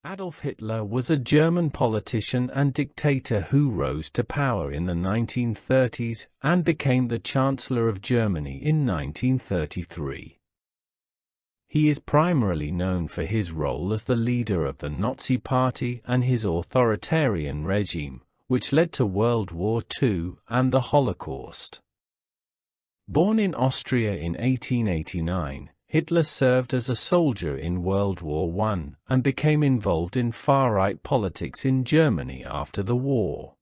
Adolf Hitler was a German politician and dictator who rose to power in the 1930s and became the Chancellor of Germany in 1933. He is primarily known for his role as the leader of the Nazi Party and his authoritarian regime, which led to World War II and the Holocaust. Born in Austria in 1889, Hitler served as a soldier in World War I and became involved in far-right politics in Germany after the war.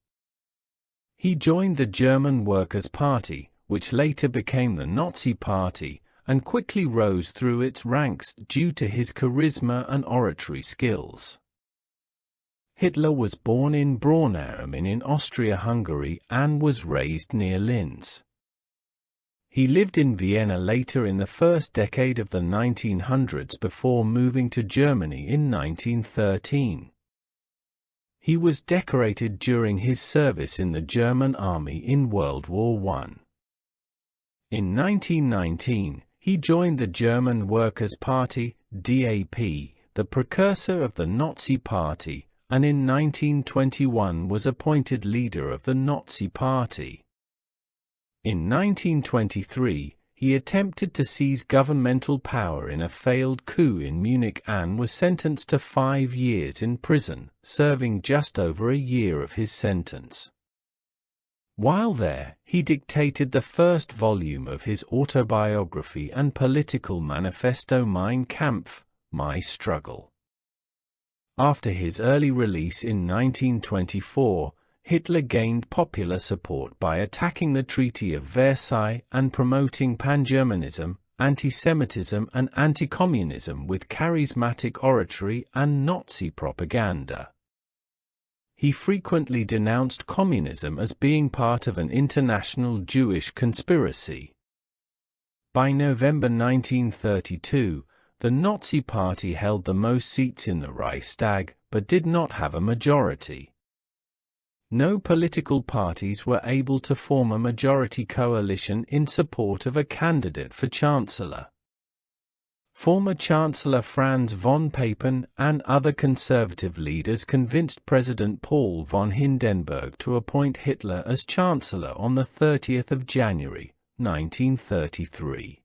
He joined the German Workers' Party, which later became the Nazi Party, and quickly rose through its ranks due to his charisma and oratory skills. Hitler was born in Braunau in Austria-Hungary and was raised near Linz. He lived in Vienna later in the first decade of the 1900s before moving to Germany in 1913. He was decorated during his service in the German army in World War I. In 1919, he joined the German Workers' Party, DAP, the precursor of the Nazi Party, and in 1921 was appointed leader of the Nazi Party. In 1923, he attempted to seize governmental power in a failed coup in Munich and was sentenced to 5 years in prison, serving just over a year of his sentence. While there, he dictated the first volume of his autobiography and political manifesto Mein Kampf, My Struggle. After his early release in 1924, Hitler gained popular support by attacking the Treaty of Versailles and promoting pan-Germanism, anti-Semitism and anti-communism with charismatic oratory and Nazi propaganda. He frequently denounced communism as being part of an international Jewish conspiracy. By November 1932, the Nazi Party held the most seats in the Reichstag, but did not have a majority. No political parties were able to form a majority coalition in support of a candidate for Chancellor. Former Chancellor Franz von Papen and other conservative leaders convinced President Paul von Hindenburg to appoint Hitler as Chancellor on 30 January, 1933.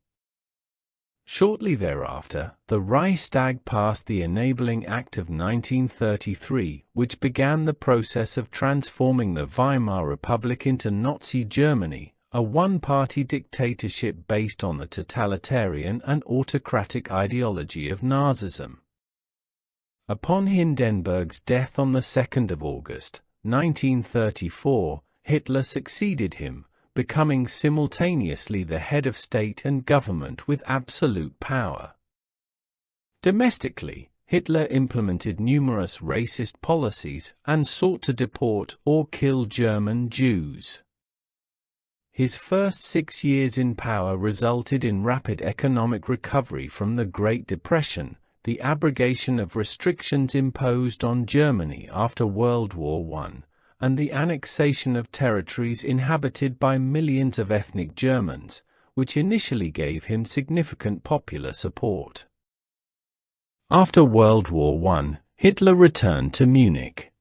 Shortly thereafter, the Reichstag passed the Enabling Act of 1933, which began the process of transforming the Weimar Republic into Nazi Germany, a one-party dictatorship based on the totalitarian and autocratic ideology of Nazism. Upon Hindenburg's death on 2 August, 1934, Hitler succeeded him, becoming simultaneously the head of state and government with absolute power. Domestically, Hitler implemented numerous racist policies and sought to deport or kill German Jews. His first 6 years in power resulted in rapid economic recovery from the Great Depression, the abrogation of restrictions imposed on Germany after World War I, and the annexation of territories inhabited by millions of ethnic Germans, which initially gave him significant popular support. After World War I, Hitler returned to Munich.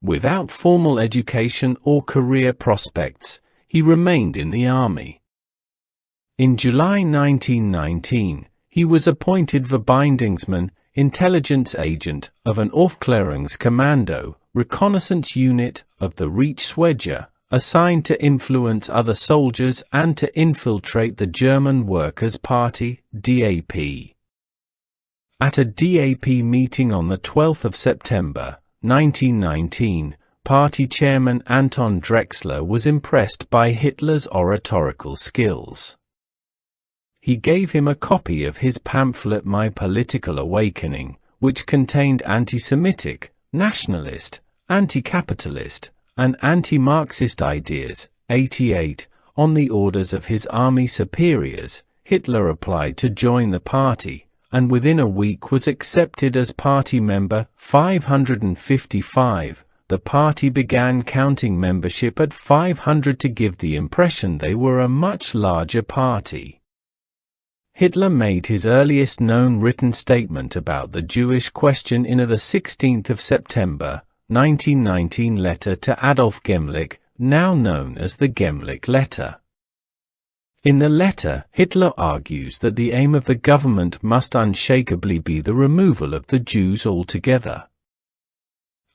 Without formal education or career prospects, he remained in the army. In July 1919, he was appointed Verbindungsmann, intelligence agent of an Aufklärungskommando, reconnaissance unit of the Reichswehr, assigned to influence other soldiers and to infiltrate the German Workers' Party, DAP. At a DAP meeting on 12 September, 1919, party chairman Anton Drexler was impressed by Hitler's oratorical skills. He gave him a copy of his pamphlet My Political Awakening, which contained anti-Semitic, nationalist, anti-capitalist, and anti-Marxist ideas. 88. On the orders of his army superiors, Hitler applied to join the party, and within a week was accepted as party member. 555. The party began counting membership at 500 to give the impression they were a much larger party. Hitler made his earliest known written statement about the Jewish question in a 16 September 1919 letter to Adolf Gemlich, now known as the Gemlich Letter. In the letter, Hitler argues that the aim of the government must unshakably be the removal of the Jews altogether.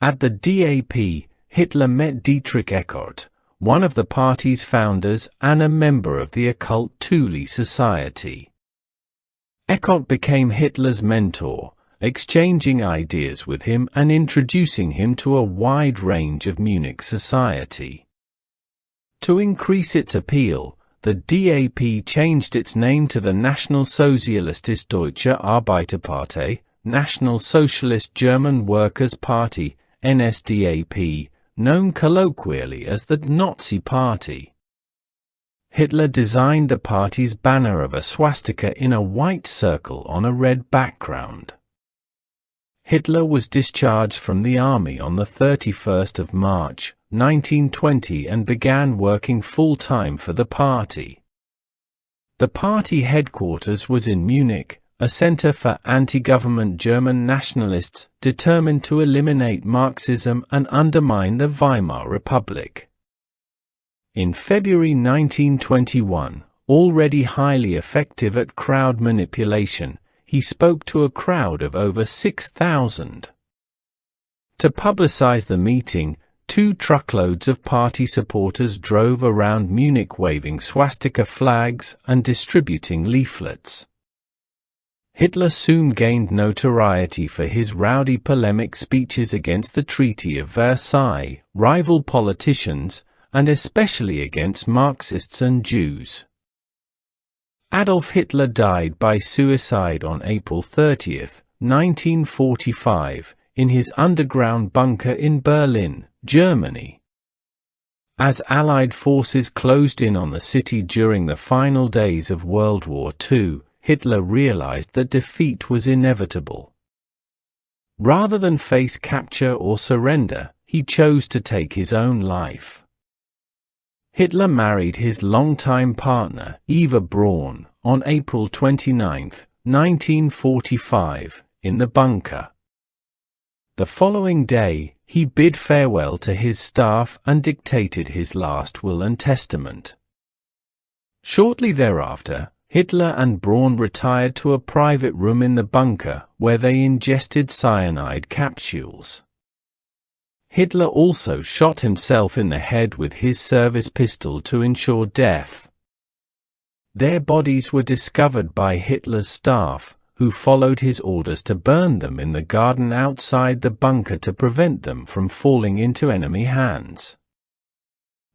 At the DAP, Hitler met Dietrich Eckart, one of the party's founders and a member of the occult Thule Society. Eckart became Hitler's mentor, exchanging ideas with him and introducing him to a wide range of Munich society. To increase its appeal, the DAP changed its name to the Nationalsozialistische Deutsche Arbeiterpartei, National Socialist German Workers' Party, NSDAP, known colloquially as the Nazi Party. Hitler designed the party's banner of a swastika in a white circle on a red background. Hitler was discharged from the army on the 31st of March, 1920 and began working full-time for the party. The party headquarters was in Munich, a center for anti-government German nationalists determined to eliminate Marxism and undermine the Weimar Republic. In February 1921, already highly effective at crowd manipulation, he spoke to a crowd of over 6,000. To publicize the meeting, 2 truckloads of party supporters drove around Munich waving swastika flags and distributing leaflets. Hitler soon gained notoriety for his rowdy polemic speeches against the Treaty of Versailles, rival politicians, and especially against Marxists and Jews. Adolf Hitler died by suicide on April 30, 1945, in his underground bunker in Berlin, Germany. As Allied forces closed in on the city during the final days of World War II, Hitler realized that defeat was inevitable. Rather than face capture or surrender, he chose to take his own life. Hitler married his longtime partner, Eva Braun, on April 29, 1945, in the bunker. The following day, he bid farewell to his staff and dictated his last will and testament. Shortly thereafter, Hitler and Braun retired to a private room in the bunker, where they ingested cyanide capsules. Hitler also shot himself in the head with his service pistol to ensure death. Their bodies were discovered by Hitler's staff, who followed his orders to burn them in the garden outside the bunker to prevent them from falling into enemy hands.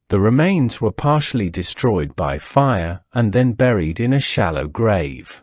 The remains were partially destroyed by fire and then buried in a shallow grave.